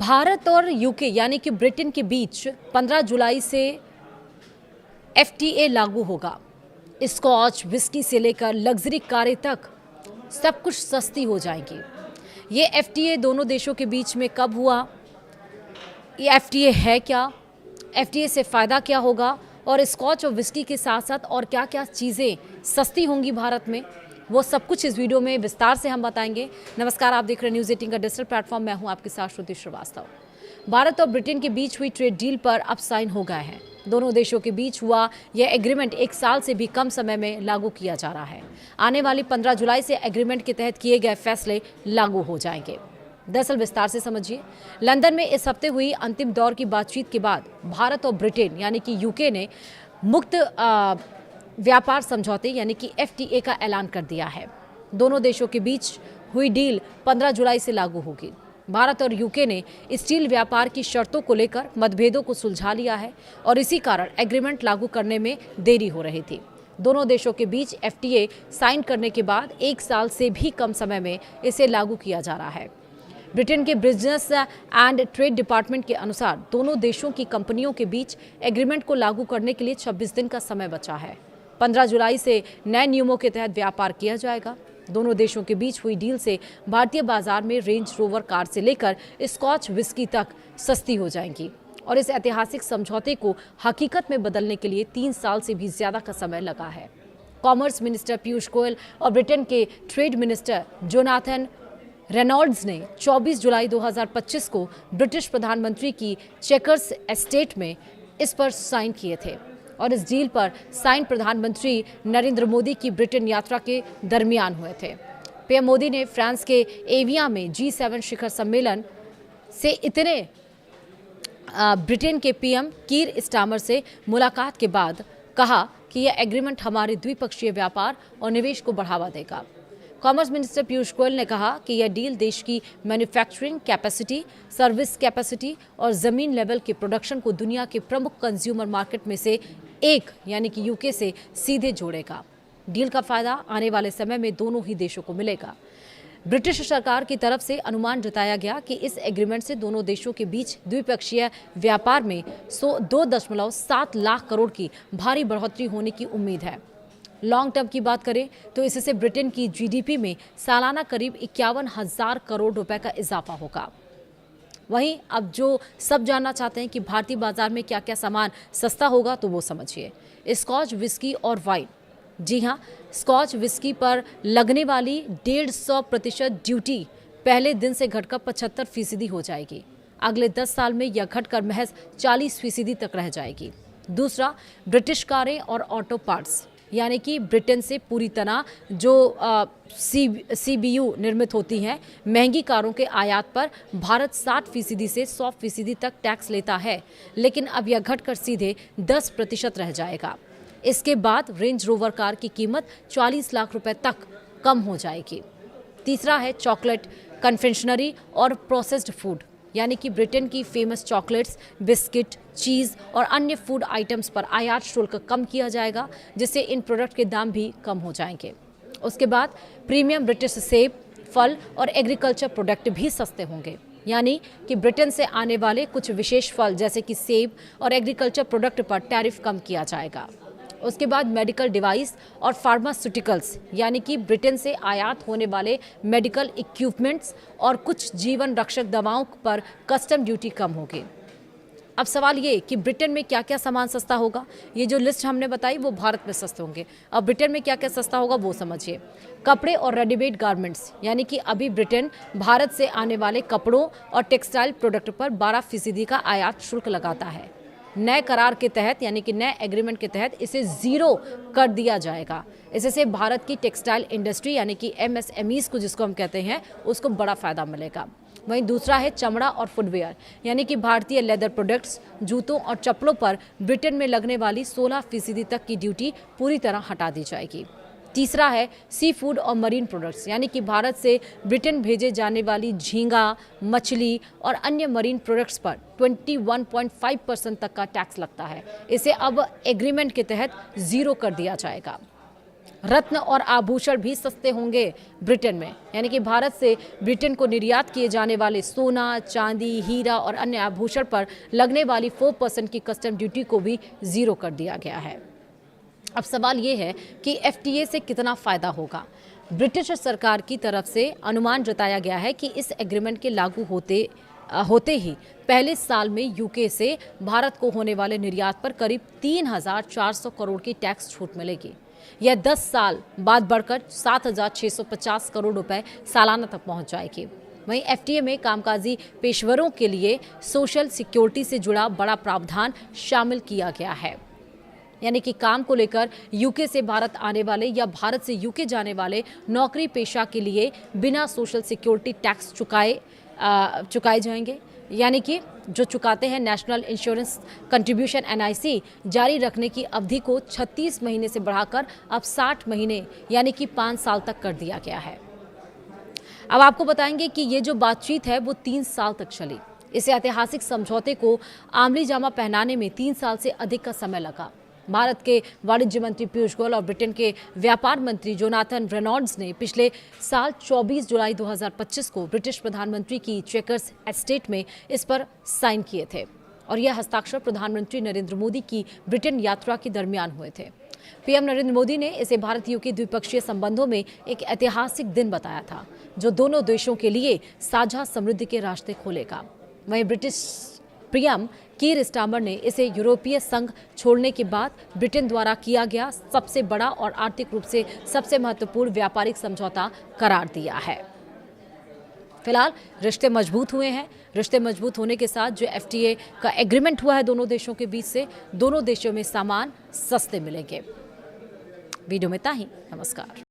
भारत और यूके यानी कि ब्रिटेन के बीच 15 जुलाई से एफटीए लागू होगा। स्कॉच विस्की से लेकर लग्जरी कारें तक सब कुछ सस्ती हो जाएंगी। ये एफटीए दोनों देशों के बीच में कब हुआ, ये एफटीए है क्या, एफटीए से फ़ायदा क्या होगा और स्कॉच और विस्की के साथ साथ और क्या क्या चीज़ें सस्ती होंगी भारत में, वो सब कुछ इस वीडियो में विस्तार से हम बताएंगे। नमस्कार, आप देख रहे हैं न्यूज़ 18 का डिजिटल प्लेटफॉर्म। मैं हूं आपके साथ श्रुति श्रीवास्तव। भारत और ब्रिटेन के बीच हुई ट्रेड डील पर अब साइन हो गए हैं। दोनों देशों के बीच हुआ यह एग्रीमेंट 1 साल से भी कम समय में लागू किया जा रहा है। आने वाली 15 जुलाई से एग्रीमेंट के तहत किए गए फैसले लागू हो जाएंगे। दरअसल विस्तार से समझिए, लंदन में इस हफ्ते हुई अंतिम दौर की बातचीत के बाद भारत और ब्रिटेन यानी कि यूके ने मुक्त व्यापार समझौते यानी कि एफटीए का ऐलान कर दिया है। दोनों देशों के बीच हुई डील 15 जुलाई से लागू होगी। भारत और यूके ने स्टील व्यापार की शर्तों को लेकर मतभेदों को सुलझा लिया है और इसी कारण एग्रीमेंट लागू करने में देरी हो रही थी। दोनों देशों के बीच एफटीए साइन करने के बाद 1 साल से भी कम समय में इसे लागू किया जा रहा है। ब्रिटेन के बिजनेस एंड ट्रेड डिपार्टमेंट के अनुसार दोनों देशों की कंपनियों के बीच एग्रीमेंट को लागू करने के लिए 26 दिन का समय बचा है। 15 जुलाई से नए नियमों के तहत व्यापार किया जाएगा। दोनों देशों के बीच हुई डील से भारतीय बाजार में रेंज रोवर कार से लेकर स्कॉच विस्की तक सस्ती हो जाएंगी और इस ऐतिहासिक समझौते को हकीकत में बदलने के लिए 3 साल से भी ज्यादा का समय लगा है। कॉमर्स मिनिस्टर पीयूष गोयल और ब्रिटेन के ट्रेड मिनिस्टर जोनाथन रेनॉल्ड्स ने 24 जुलाई 2025 को ब्रिटिश प्रधानमंत्री की चेकर्स एस्टेट में इस पर साइन किए थे और इस डील पर साइन प्रधानमंत्री नरेंद्र मोदी की ब्रिटेन यात्रा के दरमियान हुए थे। पीएम मोदी ने फ्रांस के एविया में G7 शिखर सम्मेलन से इतने ब्रिटेन के पीएम कीर स्टारमर से मुलाकात के बाद कहा कि यह एग्रीमेंट हमारे द्विपक्षीय व्यापार और निवेश को बढ़ावा देगा। कॉमर्स मिनिस्टर पीयूष गोयल ने कहा कि यह डील देश की मैन्युफैक्चरिंग कैपेसिटी, सर्विस कैपेसिटी और ज़मीन लेवल के प्रोडक्शन को दुनिया के प्रमुख कंज्यूमर मार्केट में से एक यानी कि यूके से सीधे जोड़ेगा। डील का फायदा आने वाले समय में दोनों ही देशों को मिलेगा। ब्रिटिश सरकार की तरफ से अनुमान जताया गया कि इस एग्रीमेंट से दोनों देशों के बीच द्विपक्षीय व्यापार में 2.7 लाख करोड़ की भारी बढ़ोतरी होने की उम्मीद है। लॉन्ग टर्म की बात करें तो इससे ब्रिटेन की जीडीपी में सालाना करीब 51,000 करोड़ रुपए का इजाफा होगा। वहीं अब जो सब जानना चाहते हैं कि भारतीय बाजार में क्या क्या सामान सस्ता होगा, तो वो समझिए। स्कॉच विस्की और वाइन। जी हाँ, स्कॉच विस्की पर लगने वाली 150% ड्यूटी पहले दिन से घटकर 75% हो जाएगी। अगले 10 साल में यह घटकर महज 40% तक रह जाएगी। दूसरा, ब्रिटिश कारें और ऑटो पार्ट्स यानी कि ब्रिटेन से पूरी तरह जो सीबीयू निर्मित होती हैं, महंगी कारों के आयात पर भारत 60% से 100% तक टैक्स लेता है, लेकिन अब यह घटकर सीधे 10% रह जाएगा। इसके बाद रेंज रोवर कार की कीमत 40 लाख रुपए तक कम हो जाएगी। तीसरा है चॉकलेट, कन्फेक्शनरी और प्रोसेस्ड फूड यानी कि ब्रिटेन की फेमस चॉकलेट्स, बिस्किट, चीज़ और अन्य फूड आइटम्स पर आयात शुल्क कम किया जाएगा, जिससे इन प्रोडक्ट के दाम भी कम हो जाएंगे। उसके बाद प्रीमियम ब्रिटिश सेब, फल और एग्रीकल्चर प्रोडक्ट भी सस्ते होंगे, यानी कि ब्रिटेन से आने वाले कुछ विशेष फल जैसे कि सेब और एग्रीकल्चर प्रोडक्ट पर टैरिफ कम किया जाएगा। उसके बाद मेडिकल डिवाइस और फार्मास्यूटिकल्स यानी कि ब्रिटेन से आयात होने वाले मेडिकल इक्विपमेंट्स और कुछ जीवन रक्षक दवाओं पर कस्टम ड्यूटी कम होगी। अब सवाल ये कि ब्रिटेन में क्या क्या सामान सस्ता होगा। ये जो लिस्ट हमने बताई वो भारत में सस्ते होंगे। अब ब्रिटेन में क्या क्या सस्ता होगा वो समझिए। कपड़े और रेडीमेड गारमेंट्स यानी कि अभी ब्रिटेन भारत से आने वाले कपड़ों और टेक्सटाइल प्रोडक्ट पर 12% का आयात शुल्क लगाता है। नए करार के तहत यानी कि नए एग्रीमेंट के तहत इसे 0 कर दिया जाएगा। इससे भारत की टेक्सटाइल इंडस्ट्री यानी कि एमएसएमईज को जिसको हम कहते हैं, उसको बड़ा फायदा मिलेगा। वहीं दूसरा है चमड़ा और फुटवेयर यानी कि भारतीय लेदर प्रोडक्ट्स, जूतों और चप्पलों पर ब्रिटेन में लगने वाली 16% तक की ड्यूटी पूरी तरह हटा दी जाएगी। तीसरा है सी फूड और मरीन प्रोडक्ट्स यानी कि भारत से ब्रिटेन भेजे जाने वाली झींगा, मछली और अन्य मरीन प्रोडक्ट्स पर 21.5% तक का टैक्स लगता है। इसे अब एग्रीमेंट के तहत 0 कर दिया जाएगा। रत्न और आभूषण भी सस्ते होंगे ब्रिटेन में। यानी कि भारत से ब्रिटेन को निर्यात किए जाने वाले सोना, चांदी, हीरा और अन्य आभूषण पर लगने वाली 4% की कस्टम ड्यूटी को भी जीरो कर दिया गया है। अब सवाल ये है कि एफटीए से कितना फायदा होगा। ब्रिटिश सरकार की तरफ से अनुमान जताया गया है कि इस एग्रीमेंट के लागू होते ही पहले साल में यूके से भारत को होने वाले निर्यात पर करीब 3,400 करोड़ की टैक्स छूट मिलेगी। यह 10 साल बाद बढ़कर 7,650 करोड़ रुपए सालाना तक पहुंच जाएगी। वहीं एफटीए में कामकाजी पेशेवरों के लिए सोशल सिक्योरिटी से जुड़ा बड़ा प्रावधान शामिल किया गया है। यानी कि काम को लेकर यूके से भारत आने वाले या भारत से यूके जाने वाले नौकरी पेशा के लिए बिना सोशल सिक्योरिटी टैक्स चुकाए जाएंगे। यानी कि जो चुकाते हैं नेशनल इंश्योरेंस कंट्रीब्यूशन एनआईसी जारी रखने की अवधि को 36 महीने से बढ़ाकर अब 60 महीने यानी कि 5 साल तक कर दिया गया है। अब आपको बताएंगे कि ये जो बातचीत है वो 3 साल तक चली। इस ऐतिहासिक समझौते को आमली जामा पहनाने में 3 साल से अधिक का समय लगा। भारत के वाणिज्य मंत्री पीयूष गोयल और ब्रिटेन के व्यापार मंत्री जोनाथन रेनॉल्ड्स ने पिछले साल 24 जुलाई 2025 को ब्रिटिश प्रधानमंत्री की चेकर्स एस्टेट में इस पर साइन किए थे और यह हस्ताक्षर प्रधानमंत्री नरेंद्र मोदी की ब्रिटेन यात्रा के दरमियान हुए थे। पीएम नरेंद्र मोदी ने इसे भारत यूके द्विपक्षीय संबंधों में एक ऐतिहासिक दिन बताया था जो दोनों देशों के लिए साझा समृद्धि के रास्ते खोलेगा। वहीं ब्रिटिश पीएम कीर स्टारमर ने इसे यूरोपीय संघ छोड़ने के बाद ब्रिटेन द्वारा किया गया सबसे बड़ा और आर्थिक रूप से सबसे महत्वपूर्ण व्यापारिक समझौता करार दिया है। फिलहाल रिश्ते मजबूत हुए हैं। रिश्ते मजबूत होने के साथ जो एफटीए का एग्रीमेंट हुआ है दोनों देशों के बीच से, दोनों देशों में सामान सस्ते मिलेंगे। वीडियो में इतना ही। नमस्कार।